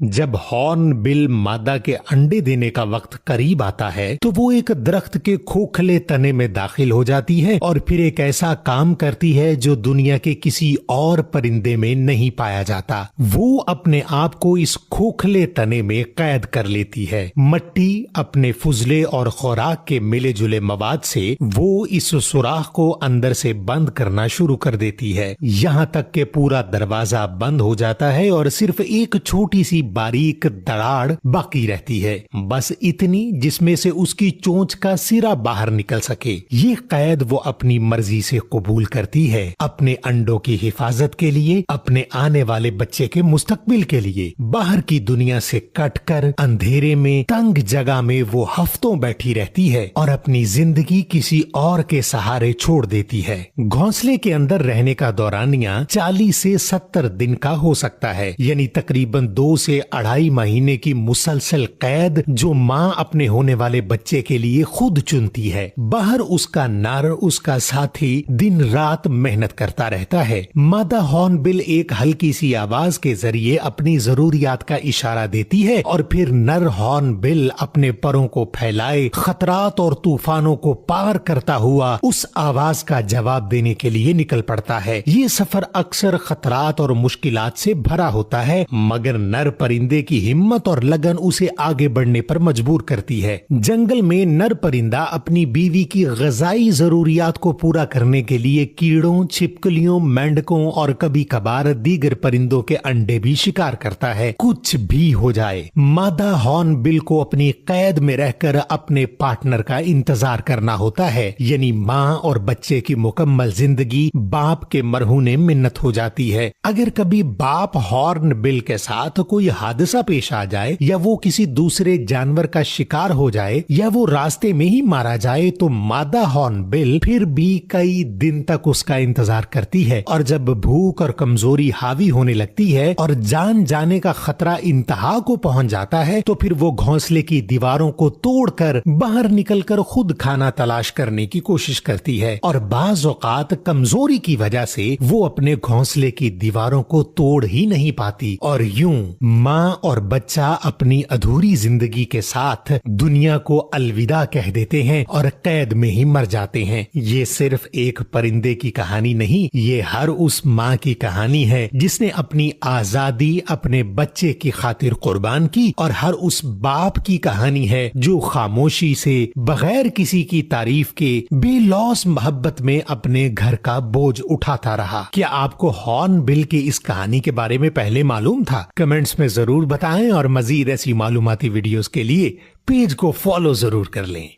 جب ہارن بل مادہ کے انڈے دینے کا وقت قریب آتا ہے تو وہ ایک درخت کے کھوکھلے تنے میں داخل ہو جاتی ہے اور پھر ایک ایسا کام کرتی ہے جو دنیا کے کسی اور پرندے میں نہیں پایا جاتا۔ وہ اپنے آپ کو اس کھوکھلے تنے میں قید کر لیتی ہے۔ مٹی اپنے فضلے اور خوراک کے ملے جلے مواد سے وہ اس سوراخ کو اندر سے بند کرنا شروع کر دیتی ہے، یہاں تک کہ پورا دروازہ بند ہو جاتا ہے اور صرف ایک چھوٹی سی باریک دراڑ باقی رہتی ہے، بس اتنی جس میں سے اس کی چونچ کا سرا باہر نکل سکے۔ یہ قید وہ اپنی مرضی سے قبول کرتی ہے، اپنے انڈوں کی حفاظت کے لیے، اپنے آنے والے بچے کے مستقبل کے لیے۔ باہر کی دنیا سے کٹ کر اندھیرے میں تنگ جگہ میں وہ ہفتوں بیٹھی رہتی ہے اور اپنی زندگی کسی اور کے سہارے چھوڑ دیتی ہے۔ گھونسلے کے اندر رہنے کا دورانیہ 40 سے 70 دن کا ہو سکتا ہے، یعنی تقریباً 2 سے 2.5 مہینے کی مسلسل قید جو ماں اپنے ہونے والے بچے کے لیے خود چنتی ہے۔ باہر اس کا نر، اس کا ساتھی دن رات محنت کرتا رہتا ہے۔ مادہ ہارن بل ایک ہلکی سی آواز کے ذریعے اپنی ضروریات کا اشارہ دیتی ہے اور پھر نر ہارن بل اپنے پروں کو پھیلائے خطرات اور طوفانوں کو پار کرتا ہوا اس آواز کا جواب دینے کے لیے نکل پڑتا ہے۔ یہ سفر اکثر خطرات اور مشکلات سے بھرا ہوتا ہے، مگر نر پرندے کی ہمت اور لگن اسے آگے بڑھنے پر مجبور کرتی ہے۔ جنگل میں نر پرندہ اپنی بیوی کی غذائی ضروریات کو پورا کرنے کے لیے کیڑوں، چھپکلیوں، مینڈکوں اور کبھی کبھار دیگر پرندوں کے انڈے بھی شکار کرتا ہے۔ کچھ بھی ہو جائے، مادہ ہارن بل کو اپنی قید میں رہ کر اپنے پارٹنر کا انتظار کرنا ہوتا ہے، یعنی ماں اور بچے کی مکمل زندگی باپ کے مرہون منت ہو جاتی ہے۔ اگر کبھی باپ ہارن بل کے ساتھ کوئی حادثہ پیش آ جائے یا وہ کسی دوسرے جانور کا شکار ہو جائے یا وہ راستے میں ہی مارا جائے تو مادہ ہارن بل پھر بھی کئی دن تک اس کا انتظار کرتی ہے، اور جب بھوک اور کمزوری حاوی ہونے لگتی ہے اور جان جانے کا خطرہ انتہا کو پہنچ جاتا ہے تو پھر وہ گھونسلے کی دیواروں کو توڑ کر باہر نکل کر خود کھانا تلاش کرنے کی کوشش کرتی ہے، اور بعض اوقات کمزوری کی وجہ سے وہ اپنے گھونسلے کی دیواروں کو توڑ ہی نہیں پاتی، اور یوں ماں اور بچہ اپنی ادھوری زندگی کے ساتھ دنیا کو الوداع کہہ دیتے ہیں اور قید میں ہی مر جاتے ہیں۔ یہ صرف ایک پرندے کی کہانی نہیں، یہ ہر اس ماں کی کہانی ہے جس نے اپنی آزادی اپنے بچے کی خاطر قربان کی، اور ہر اس باپ کی کہانی ہے جو خاموشی سے بغیر کسی کی تعریف کے بے لوث محبت میں اپنے گھر کا بوجھ اٹھاتا رہا۔ کیا آپ کو ہارن بل کی اس کہانی کے بارے میں پہلے معلوم تھا؟ کمنٹس میں ضرور بتائیں، اور مزید ایسی معلوماتی ویڈیوز کے لیے پیج کو فالو ضرور کر لیں۔